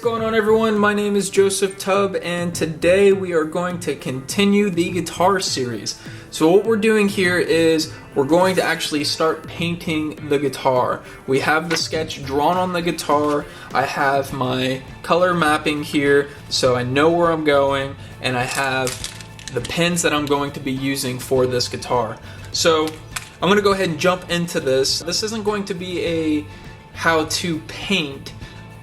going on, everyone? My name is Joseph Tubb, and today we are going to continue the guitar series. So what we're doing here is we're going to actually start painting the guitar. We have the sketch drawn on the guitar. I have my color mapping here, so I know where I'm going, and I have the pens that I'm going to be using for this guitar. So I'm going to go ahead and jump into this. This isn't going to be a how to paint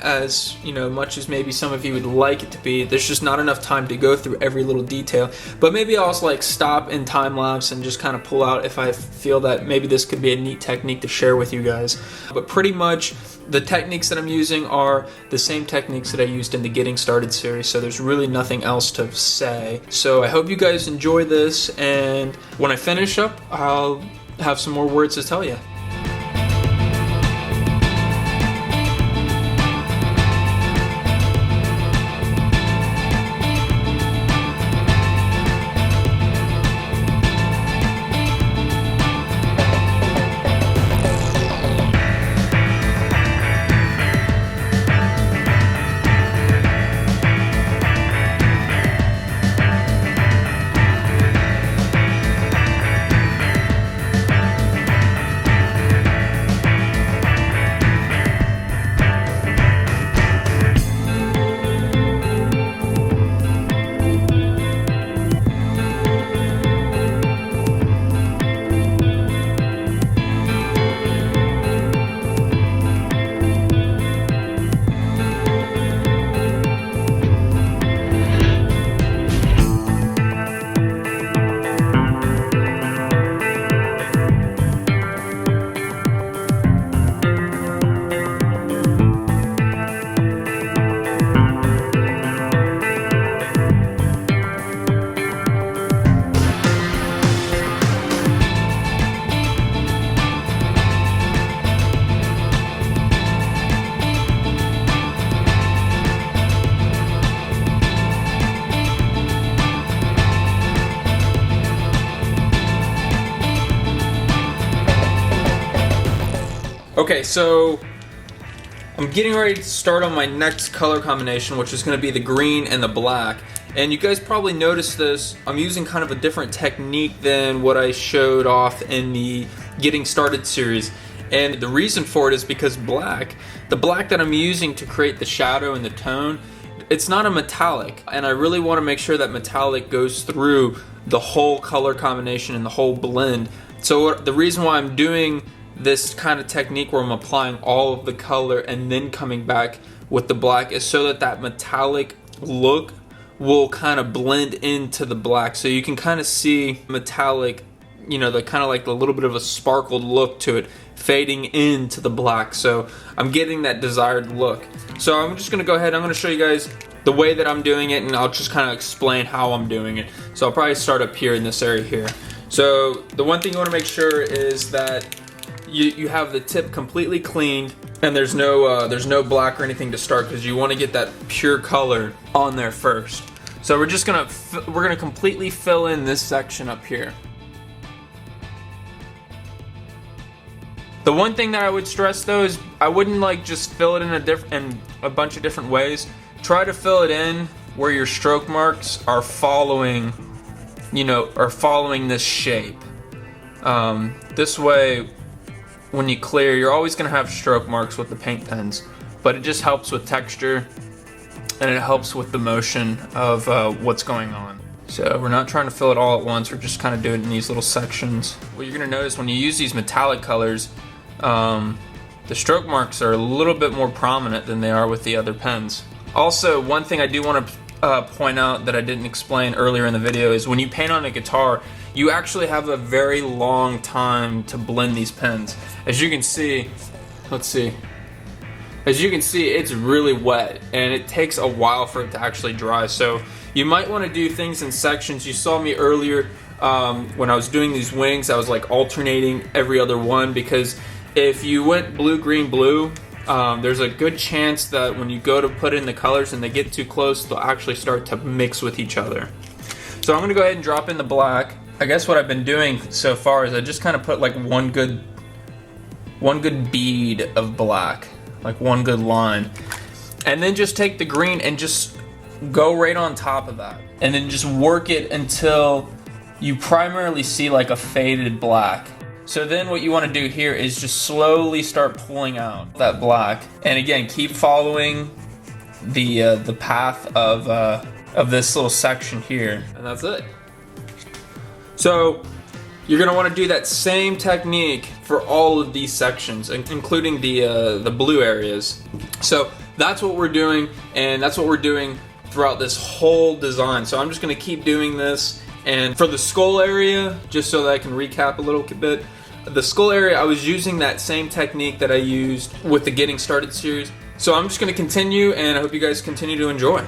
as much as maybe some of you would like it to be. There's just not enough time to go through every little detail, but maybe I'll also stop in time lapse and just kind of pull out if I feel that maybe this could be a neat technique to share with you guys. But pretty much the techniques that I'm using are the same techniques that I used in the Getting Started series, so there's really nothing else to say. So I hope you guys enjoy this, and when I finish up I'll have some more words to tell you. Okay, so I'm getting ready to start on my next color combination, which is going to be the green and the black. And you guys probably noticed this, I'm using kind of a different technique than what I showed off in the Getting Started series. And the reason for it is because the black that I'm using to create the shadow and the tone, it's not a metallic. And I really want to make sure that metallic goes through the whole color combination and the whole blend. So the reason why I'm doing this kind of technique where I'm applying all of the color and then coming back with the black is so that that metallic look will kind of blend into the black, so you can kind of see metallic, the kind of like a little bit of a sparkled look to it fading into the black. So I'm getting that desired look. So I'm just gonna go ahead, I'm gonna show you guys the way that I'm doing it, and I'll just kind of explain how I'm doing it. So I'll probably start up here in this area here. So the one thing you want to make sure is that you have the tip completely cleaned, and there's no black or anything to start, because you want to get that pure color on there first. So we're gonna completely fill in this section up here. The one thing that I would stress though is I wouldn't just fill it in a bunch of different ways. Try to fill it in where your stroke marks are following this shape. This way, when you clear, you're always going to have stroke marks with the paint pens, but it just helps with texture and it helps with the motion of what's going on. So we're not trying to fill it all at once, we're just kind of doing it in these little sections. What you're going to notice when you use these metallic colors, the stroke marks are a little bit more prominent than they are with the other pens. Also, one thing I do want to point out that I didn't explain earlier in the video is when you paint on a guitar, you actually have a very long time to blend these pens. As you can see, it's really wet and it takes a while for it to actually dry. So you might want to do things in sections. You saw me earlier when I was doing these wings, I was alternating every other one, because if you went blue, green, blue, there's a good chance that when you go to put in the colors and they get too close, they'll actually start to mix with each other. So I'm gonna go ahead and drop in the black. I guess what I've been doing so far is I just kind of put like one good bead of black, like one good line. And then just take the green and just go right on top of that. And then just work it until you primarily see like a faded black. So then what you want to do here is just slowly start pulling out that black. And again, keep following the path of this little section here. And that's it. So you're gonna want to do that same technique for all of these sections, including the blue areas. So that's what we're doing, and that's what we're doing throughout this whole design. So I'm just gonna keep doing this. And for the skull area, just so that I can recap a little bit, the skull area, I was using that same technique that I used with the Getting Started series. So I'm just gonna continue, and I hope you guys continue to enjoy.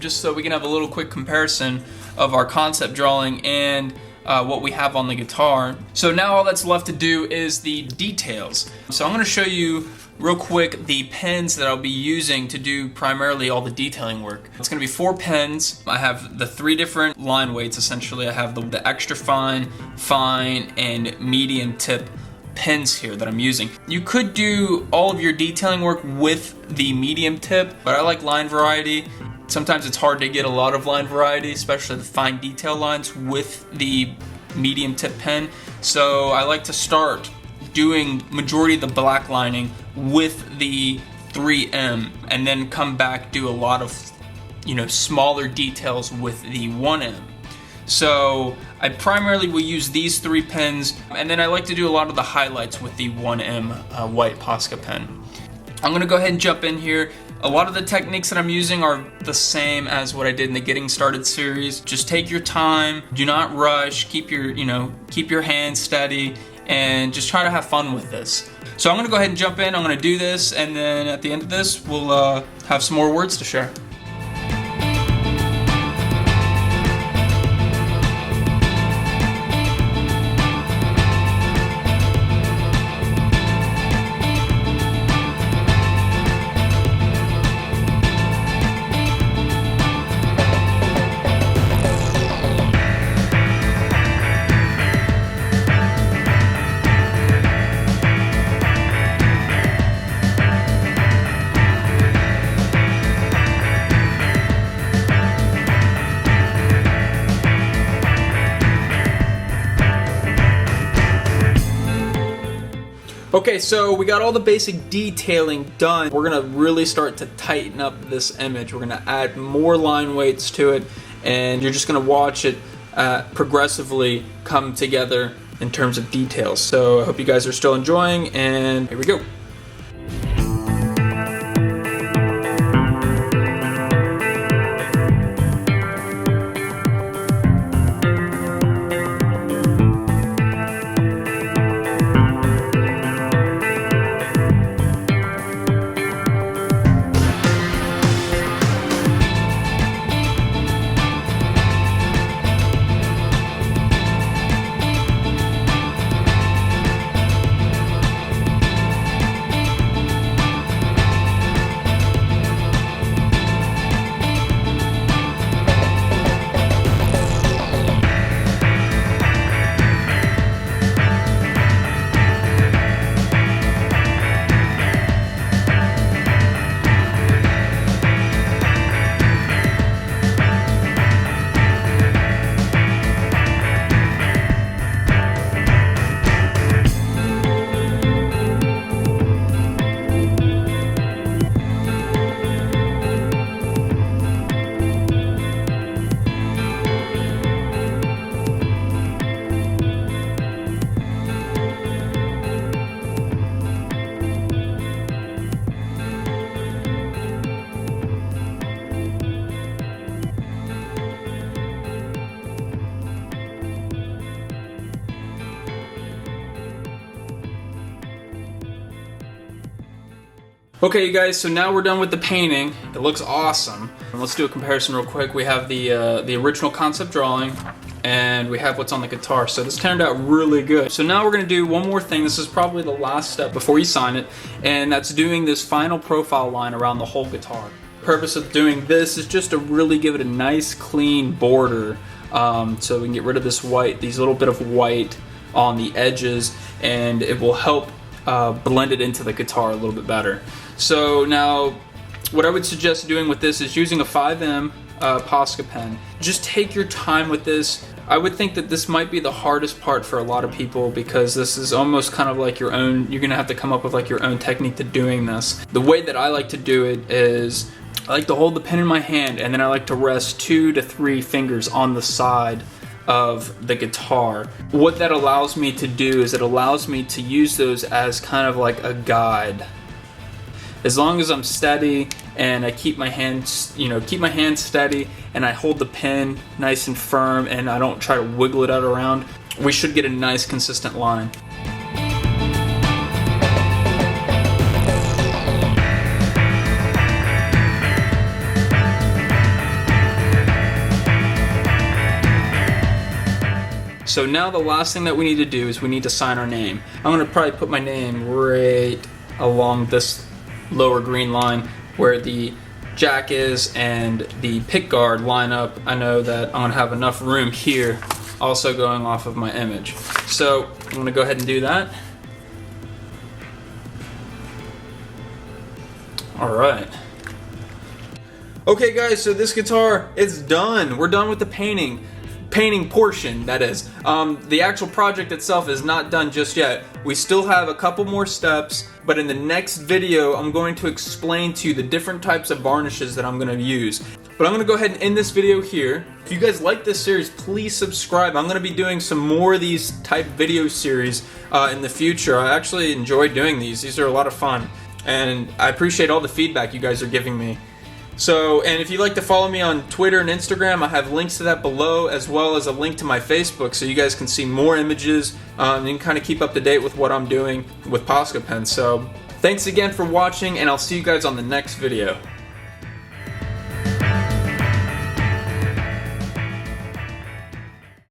Just so we can have a little quick comparison of our concept drawing and what we have on the guitar. So now all that's left to do is the details. So I'm going to show you real quick the pens that I'll be using to do primarily all the detailing work. It's going to be 4 pens. I have the 3 different line weights essentially. I have the extra fine, fine, and medium tip pens here that I'm using. You could do all of your detailing work with the medium tip, but I like line variety. Sometimes it's hard to get a lot of line variety, especially the fine detail lines with the medium tip pen. So I like to start doing majority of the black lining with the 3M and then come back, do a lot of, smaller details with the 1M. So I primarily will use these 3 pens, and then I like to do a lot of the highlights with the 1M white Posca pen. I'm gonna go ahead and jump in here. A lot of the techniques that I'm using are the same as what I did in the Getting Started series. Just take your time, do not rush, keep your hands steady, and just try to have fun with this. So I'm gonna go ahead and jump in, I'm gonna do this, and then at the end of this, we'll have some more words to share. Okay, so we got all the basic detailing done. We're gonna really start to tighten up this image. We're gonna add more line weights to it, and you're just gonna watch it progressively come together in terms of details. So I hope you guys are still enjoying, and here we go. Okay, you guys, so now we're done with the painting. It looks awesome. Let's do a comparison real quick. We have the original concept drawing, and we have what's on the guitar. So this turned out really good. So now we're gonna do one more thing. This is probably the last step before you sign it, and that's doing this final profile line around the whole guitar. The purpose of doing this is just to really give it a nice clean border, so we can get rid of this white, these little bit of white on the edges, and it will help blend it into the guitar a little bit better. So now what I would suggest doing with this is using a 5M Posca pen. Just take your time with this. I would think that this might be the hardest part for a lot of people, because this is almost kind of like your own, you're gonna have to come up with like your own technique to doing this. The way that I like to do it is I like to hold the pen in my hand, and then I like to rest 2 to 3 fingers on the side of the guitar. What that allows me to do is it allows me to use those as kind of like a guide. As long as I'm steady and I keep my hands, keep my hands steady, and I hold the pen nice and firm and I don't try to wiggle it out around, we should get a nice consistent line. So now the last thing that we need to do is we need to sign our name. I'm gonna probably put my name right along this lower green line where the jack is and the pick guard line up. I know that I'm gonna have enough room here also going off of my image. So I'm gonna go ahead and do that. All right. Okay guys, so this guitar is done. We're done with the painting portion, that is. The actual project itself is not done just yet. We still have a couple more steps, but in the next video I'm going to explain to you the different types of varnishes that I'm going to use. But I'm going to go ahead and end this video here. If you guys like this series, please subscribe. I'm going to be doing some more of these type video series in the future. I actually enjoy doing these. These are a lot of fun, and I appreciate all the feedback you guys are giving me. So, and if you'd like to follow me on Twitter and Instagram, I have links to that below, as well as a link to my Facebook, so you guys can see more images and you can kind of keep up to date with what I'm doing with Posca pens. So, thanks again for watching, and I'll see you guys on the next video.